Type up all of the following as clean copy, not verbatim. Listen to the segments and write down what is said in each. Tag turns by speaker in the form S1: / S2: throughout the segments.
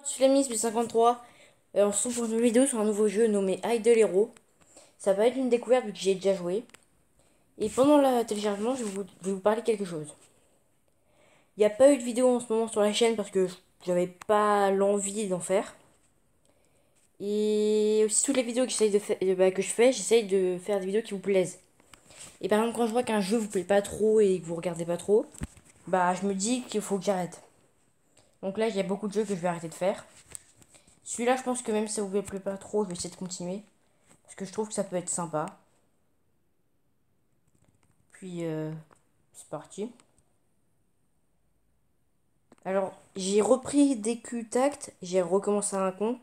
S1: Sulamis 53, on se retrouve pour une vidéo sur un nouveau jeu nommé Idle Hero. Ça va être une découverte vu que j'y ai déjà joué. Et pendant le téléchargement, je vais vous parler quelque chose. Il n'y a pas eu de vidéo en ce moment sur la chaîne parce que j'avais pas l'envie d'en faire. Et aussi toutes les vidéos que j'essaye de faire des vidéos qui vous plaisent. Et par exemple quand je vois qu'un jeu vous plaît pas trop et que vous regardez pas trop, bah je me dis qu'il faut que j'arrête. Donc là il y a beaucoup de jeux que je vais arrêter de faire. Celui-là je pense que même si ça vous plaît pas trop, je vais essayer de continuer. Parce que je trouve que ça peut être sympa. Puis, c'est parti. Alors, j'ai repris DQ Tact, j'ai recommencé un compte.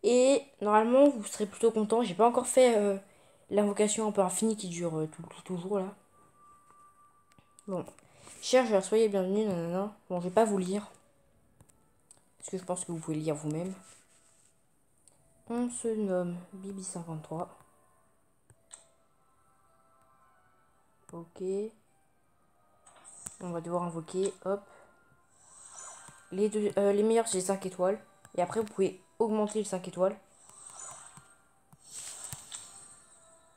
S1: Et normalement, vous serez plutôt content. J'ai pas encore fait l'invocation un peu infinie qui dure toujours là. Bon, cher, soyez bienvenus, nanana. Bon, je vais pas vous lire. Parce que je pense que vous pouvez lire vous-même. On se nomme Bibi53. Ok. On va devoir invoquer, hop. Les meilleurs, c'est les 5 étoiles. Et après, vous pouvez augmenter les 5 étoiles.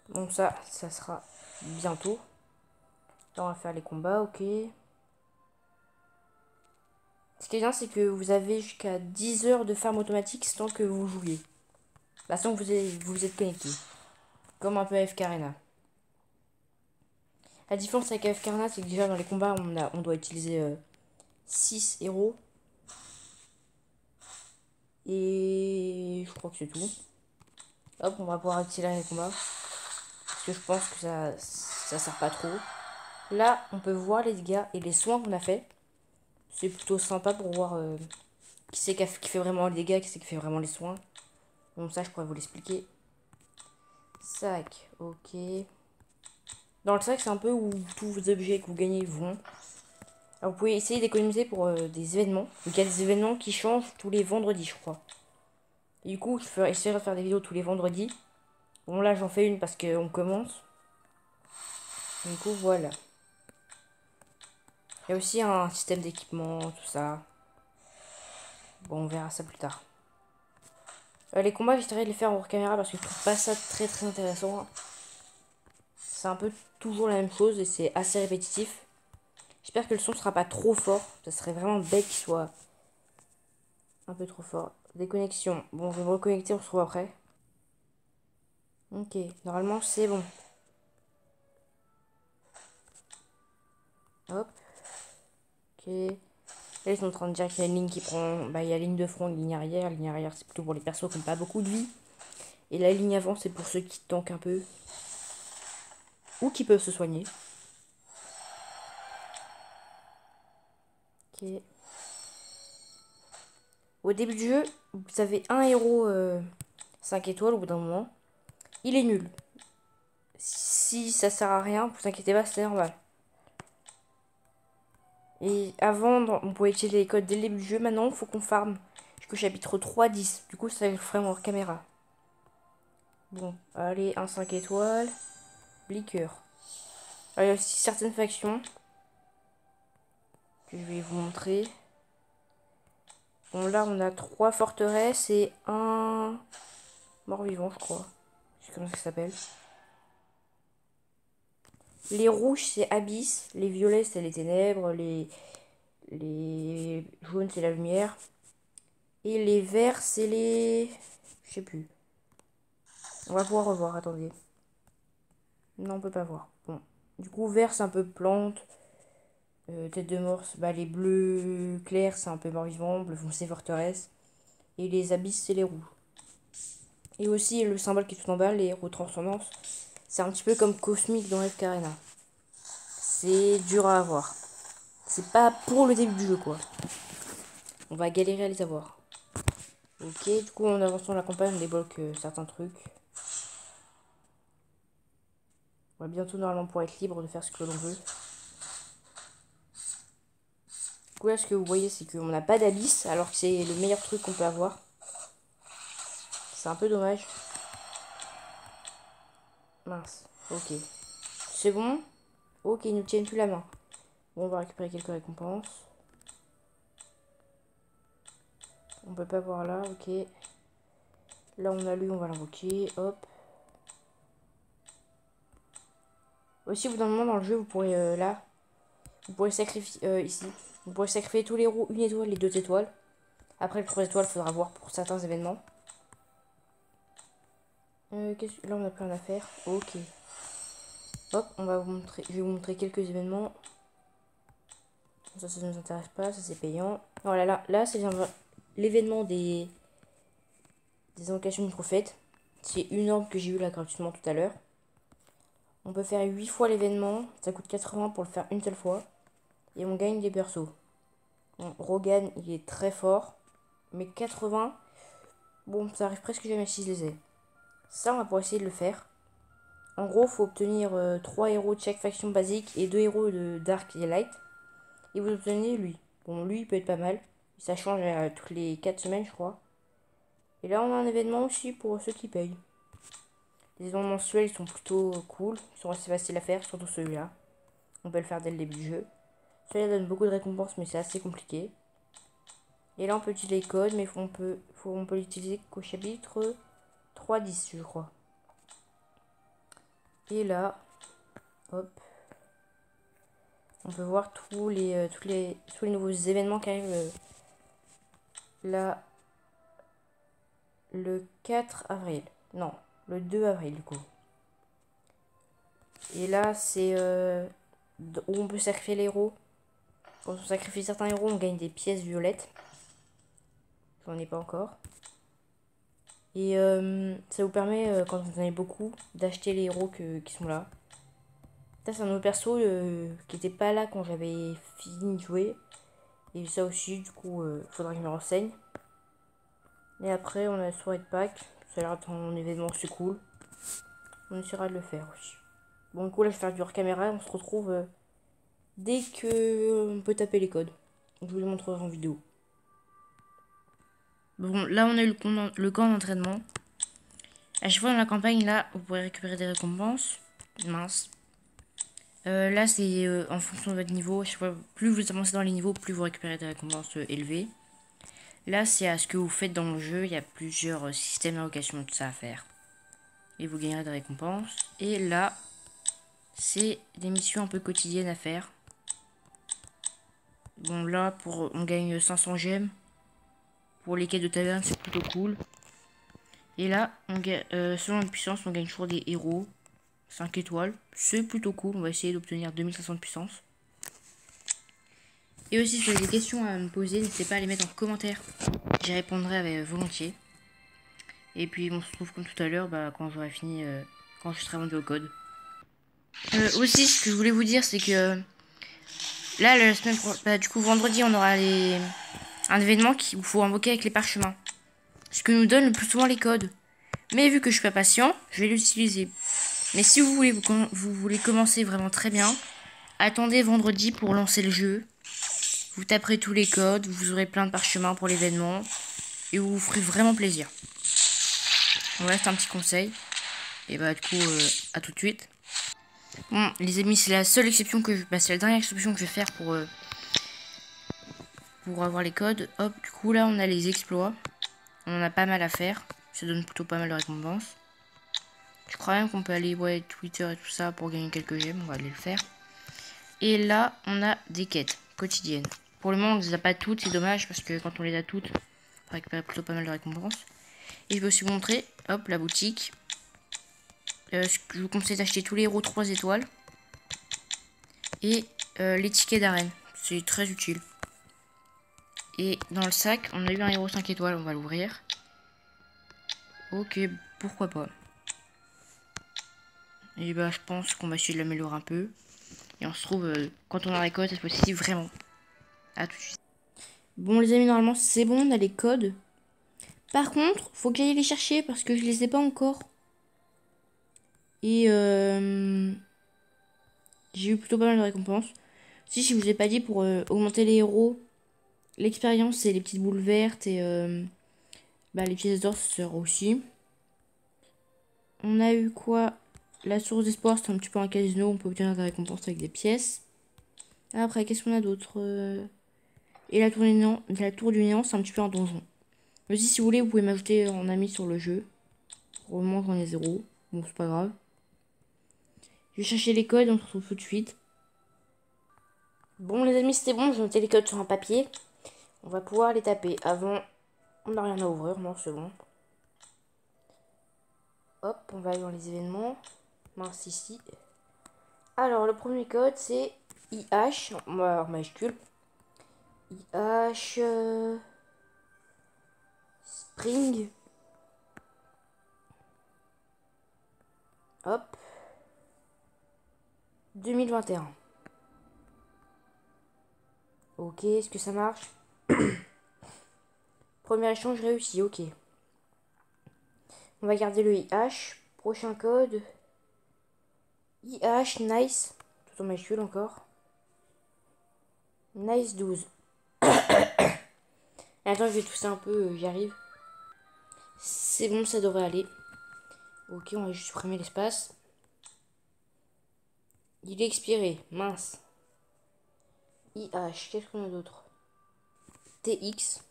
S1: Donc ça sera bientôt. Là, on va faire les combats, ok. Ce qui est bien, c'est que vous avez jusqu'à 10 heures de farm automatique tant que vous jouiez. Bah, tant que vous êtes connecté. Comme un peu AFK Arena. La différence avec AFK Arena, c'est que déjà dans les combats, on doit utiliser 6 héros. Et je crois que c'est tout. Hop, on va pouvoir accélérer les combats. Parce que je pense que ça sert pas trop. Là, on peut voir les dégâts et les soins qu'on a fait. C'est plutôt sympa pour voir qui c'est qui fait vraiment les dégâts, qui c'est qui fait vraiment les soins. Bon, ça, je pourrais vous l'expliquer. Sac, ok. Dans le sac, c'est un peu où tous vos objets que vous gagnez vont. Alors, vous pouvez essayer d'économiser pour des événements. Donc, il y a des événements qui changent tous les vendredis, je crois. Et du coup, je vais essayer de faire des vidéos tous les vendredis. Bon, là, j'en fais une parce qu'on commence. Du coup, voilà. Il y a aussi un système d'équipement, tout ça. Bon, on verra ça plus tard. Les combats, j'essaierai de les faire hors caméra parce que je trouve pas ça très très intéressant. C'est un peu toujours la même chose et c'est assez répétitif. J'espère que le son sera pas trop fort. Ça serait vraiment bête qu'il soit un peu trop fort. Déconnexion. Bon, je vais me reconnecter, on se retrouve après. Ok, normalement c'est bon. Hop. Ok. Là, ils sont en train de dire qu'il y a une ligne qui prend. Bah, il y a ligne de front, une ligne arrière. Ligne arrière, c'est plutôt pour les persos qui n'ont pas beaucoup de vie. Et la ligne avant, c'est pour ceux qui tankent un peu. Ou qui peuvent se soigner. Ok. Au début du jeu, vous avez un héros 5 étoiles au bout d'un moment. Il est nul. Si ça sert à rien, vous inquiétez pas, c'est normal. Et avant, on pouvait utiliser les codes dès le début du jeu. Maintenant, il faut qu'on farme jusqu'au chapitre 3-10. Du coup, ça le ferait hors caméra. Bon, allez, un 5 étoiles. Blicker. Alors, il y a aussi certaines factions que je vais vous montrer. Bon, là, on a 3 forteresses et un mort-vivant, je crois. Je sais comment ça s'appelle. Les rouges, c'est Abyss. Les violets, c'est les ténèbres. Les jaunes, c'est la lumière. Et les verts, c'est les... Je sais plus. On va pouvoir revoir, attendez. Non, on peut pas voir. Bon. Du coup, vert, c'est un peu plante. Tête de mort, bah, les bleus clairs, c'est un peu mort-vivant. Bleu foncé, forteresse. Et les abysses, c'est les rouges. Et aussi, le symbole qui est tout en bas, les héros transcendance. C'est un petit peu comme Cosmic dans FK Arena. C'est dur à avoir. C'est pas pour le début du jeu, quoi. On va galérer à les avoir. Ok, du coup, en avançant la campagne, on débloque certains trucs. On va bientôt, normalement, pour être libre de faire ce que l'on veut. Du coup, là, ce que vous voyez, c'est qu'on n'a pas d'abysse, alors que c'est le meilleur truc qu'on peut avoir. C'est un peu dommage. Mince, ok. C'est bon. Ok, ils nous tiennent plus la main. Bon, on va récupérer quelques récompenses. On on peut pas voir là, ok. Là on a lui, on va l'invoquer, hop. Aussi au bout d'un moment dans le jeu, vous pourrez là, vous pourrez sacrifier ici. Vous pourrez sacrifier tous les héros, une étoile et 2 étoiles. Après le 3 étoiles, faudra voir pour certains événements. Là on a plein à faire. Ok. Hop, on va vous montrer. Je vais vous montrer quelques événements. Ça ne nous intéresse pas, ça c'est payant. Voilà, là c'est l'événement des invocations du prophète. C'est une orbe que j'ai eu là gratuitement tout à l'heure. On peut faire 8 fois l'événement. Ça coûte 80 pour le faire une seule fois. Et on gagne des persos. Bon, Rogan, il est très fort. Mais 80, bon, ça arrive presque jamais si je les ai. Ça, on va pouvoir essayer de le faire. En gros, il faut obtenir 3 héros de chaque faction basique et 2 héros de Dark et Light. Et vous obtenez lui. Bon, lui, il peut être pas mal. Ça change toutes les 4 semaines, je crois. Et là, on a un événement aussi pour ceux qui payent. Les événements mensuels, ils sont plutôt cool. Ils sont assez faciles à faire, surtout celui-là. On peut le faire dès le début du jeu. Celui-là donne beaucoup de récompenses, mais c'est assez compliqué. Et là, on peut utiliser les codes, mais on peut l'utiliser qu'au chapitre 3.10, je crois. Et là, hop, on peut voir tous les nouveaux événements qui arrivent là, le 4 avril. Non, le 2 avril, du coup. Et là, c'est où on peut sacrifier les héros. Quand on sacrifie certains héros, on gagne des pièces violettes. J'en ai pas encore. Et ça vous permet, quand vous en avez beaucoup, d'acheter les héros qui sont là. Ça, c'est un nouveau perso qui était pas là quand j'avais fini de jouer. Et ça aussi, du coup, faudra que je me renseigne. Et après, on a la soirée de Pâques. Ça a l'air d'être un événement, c'est cool. On essaiera de le faire aussi. Bon, du coup, là, je vais faire du hors caméra. On se retrouve dès que on peut taper les codes. Je vous les montrerai en vidéo. Bon, là, on a eu le camp d'entraînement. À chaque fois dans la campagne, là, vous pourrez récupérer des récompenses. Mince. Là, c'est en fonction de votre niveau. À chaque fois, plus vous avancez dans les niveaux, plus vous récupérez des récompenses élevées. Là, c'est à ce que vous faites dans le jeu. Il y a plusieurs systèmes d'invocation, tout ça à faire. Et vous gagnerez des récompenses. Et là, c'est des missions un peu quotidiennes à faire. Bon, là, on gagne 500 gemmes. Pour les quêtes de taverne, c'est plutôt cool. Et là, selon la puissance, on gagne toujours des héros. 5 étoiles. C'est plutôt cool. On va essayer d'obtenir 2500 de puissance. Et aussi, si vous avez des questions à me poser, n'hésitez pas à les mettre en commentaire. J'y répondrai avec volontiers. Et puis, on se retrouve comme tout à l'heure quand j'aurai fini, quand je serai rendu au code. Aussi, ce que je voulais vous dire, c'est que là, la semaine du coup, vendredi, on aura un événement où il faut invoquer avec les parchemins. Ce que nous donne le plus souvent les codes. Mais vu que je suis pas patient, je vais l'utiliser. Mais si vous voulez commencer vraiment très bien, attendez vendredi pour lancer le jeu. Vous taperez tous les codes, vous aurez plein de parchemins pour l'événement. Et vous vous ferez vraiment plaisir. Voilà, c'est un petit conseil. Et du coup, à tout de suite. Bon, les amis, c'est la seule exception c'est la dernière exception que je vais faire pour avoir les codes. Hop, du coup, là, on a les exploits. On en a pas mal à faire. Ça donne plutôt pas mal de récompenses. Je crois même qu'on peut aller Twitter et tout ça pour gagner quelques gemmes. On va aller le faire. Et là, on a des quêtes quotidiennes. Pour le moment, on ne les a pas toutes. C'est dommage parce que quand on les a toutes, on récupère plutôt pas mal de récompenses. Et je vais aussi vous montrer, hop, la boutique. Je vous conseille d'acheter tous les héros 3 étoiles. Et les tickets d'arène. C'est très utile. Et dans le sac, on a eu un héros 5 étoiles. On va l'ouvrir. Ok, pourquoi pas. Et je pense qu'on va essayer de l'améliorer un peu. Et on se trouve quand on a récolte cette fois-ci vraiment. A tout de suite. Bon les amis, normalement c'est bon, on a les codes. Par contre, faut que j'aille les chercher parce que je les ai pas encore. Et j'ai eu plutôt pas mal de récompenses. Si je vous ai pas dit, pour augmenter les héros, l'expérience c'est les petites boules vertes et les pièces d'or ça sert aussi. On a eu quoi? La source d'espoir, c'est un petit peu un casino, on peut obtenir des récompenses avec des pièces. Après, qu'est-ce qu'on a d'autre? Et la tour du néant, c'est un petit peu un donjon. Mais si vous voulez, vous pouvez m'ajouter en ami sur le jeu. Pour le moment, j'en ai 0. Bon, c'est pas grave. Je vais chercher les codes, on se retrouve tout de suite. Bon, les amis, c'était bon. J'ai noté les codes sur un papier. On va pouvoir les taper. Avant, on n'a rien à ouvrir. Non, c'est bon. Hop, on va aller dans les événements. Mince, ici. Alors, le premier code, c'est IH, en majuscule. IH Spring. Hop. 2021. Ok, est-ce que ça marche? Premier échange réussi, ok. On va garder le IH. Prochain code. IH Nice. Tout en majuscule encore. Nice 12. Attends, je vais tousser un peu, j'y arrive. C'est bon, ça devrait aller. Ok, on va juste supprimer l'espace. Il est expiré, mince. IH, qu'est-ce qu'on a d'autre? TX.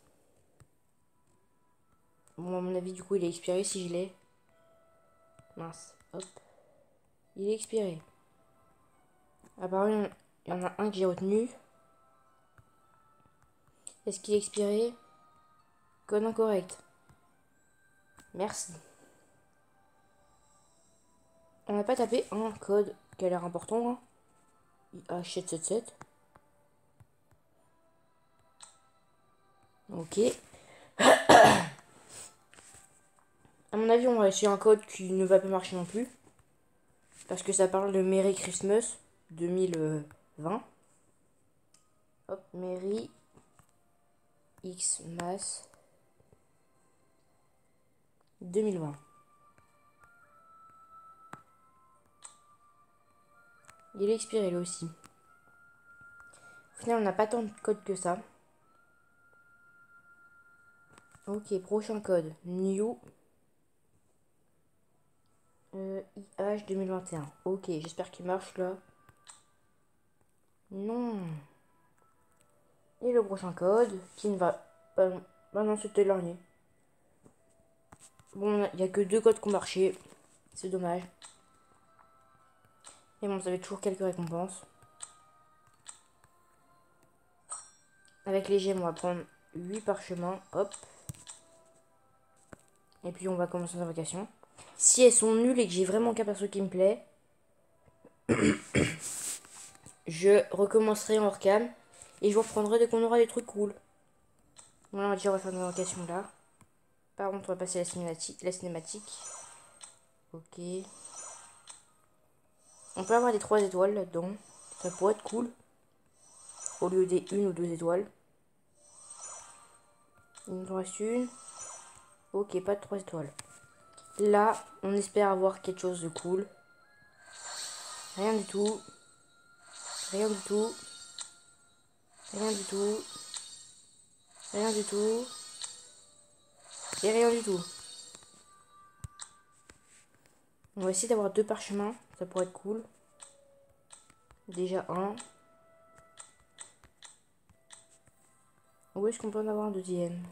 S1: Bon, à mon avis, du coup, il est expiré si je l'ai. Mince, hop. Il est expiré. Apparemment, il y en a un que j'ai retenu. Est-ce qu'il est expiré? Code incorrect. Merci. On n'a pas tapé un code qui a l'air important, hein. IH777. Ok. À mon avis, on va essayer un code qui ne va pas marcher non plus. Parce que ça parle de Merry Christmas 2020. Hop, Merry Xmas 2020. Il est expiré lui aussi. Au final, on n'a pas tant de codes que ça. Ok, prochain code. New IH 2021. Ok, j'espère qu'il marche là. Non. Et le prochain code qui ne va pas. Bah non, c'était le dernier. Bon, il n'y a que 2 codes qui ont marché. C'est dommage. Et bon, vous avez toujours quelques récompenses. Avec les gemmes, on va prendre 8 parchemins. Hop. Et puis on va commencer l'invocation. Si elles sont nulles et que j'ai vraiment qu'un perso qui me plaît, je recommencerai en hors cam. Et je vous reprendrai dès qu'on aura des trucs cool. Voilà, déjà on va faire une invocation là. Par contre, on va passer la cinématique. Ok. On peut avoir des 3 étoiles là-dedans. Ça pourrait être cool. Au lieu des 1 ou 2 étoiles. Il nous en reste une. Ok, pas de 3 étoiles. Là, on espère avoir quelque chose de cool. Rien du tout. Rien du tout. Rien du tout. Rien du tout. Et rien du tout. On va essayer d'avoir 2 parchemins. Ça pourrait être cool. Déjà un. Où est-ce qu'on peut en avoir un deuxième?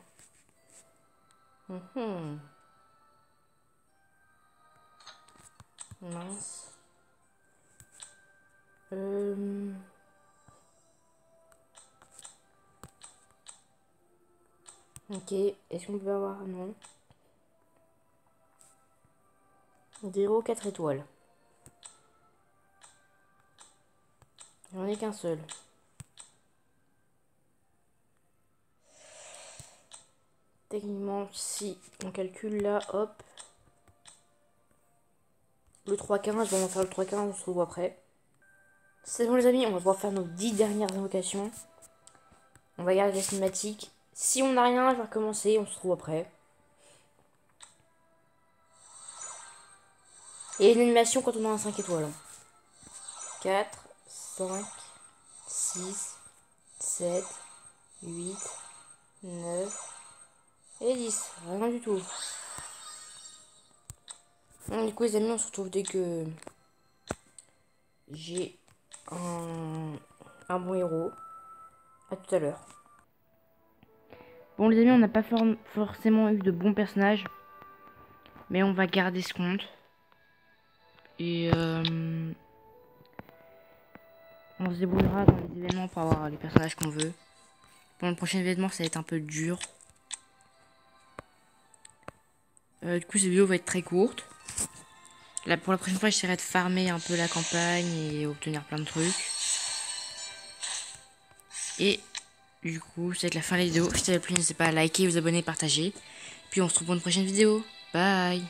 S1: Mince. Ok. Est-ce qu'on peut avoir... Non. 0, 4 étoiles. J'en ai qu'un seul. Techniquement, si on calcule là, hop. Le 3-15, bon, on va faire le 3-15, on se retrouve après. C'est bon les amis, on va pouvoir faire nos 10 dernières invocations. On va garder la cinématique. Si on n'a rien, je vais recommencer, on se retrouve après. Et une animation quand on a un 5 étoiles. 4, 5, 6, 7, 8, 9 et 10. Rien du tout. Bon, du coup les amis, on se retrouve dès que j'ai un bon héros. À tout à l'heure. Bon les amis, on n'a pas forcément eu de bons personnages. Mais on va garder ce compte. Et on se débrouillera dans les événements pour avoir les personnages qu'on veut. Pour le prochain événement, ça va être un peu dur. Du coup, cette vidéo va être très courte. Là, pour la prochaine fois, j'essaierai de farmer un peu la campagne et obtenir plein de trucs. Et du coup, c'est la fin de la vidéo. Si ça vous a plu, n'hésitez pas à liker, vous abonner, partager. Puis on se retrouve pour une prochaine vidéo. Bye!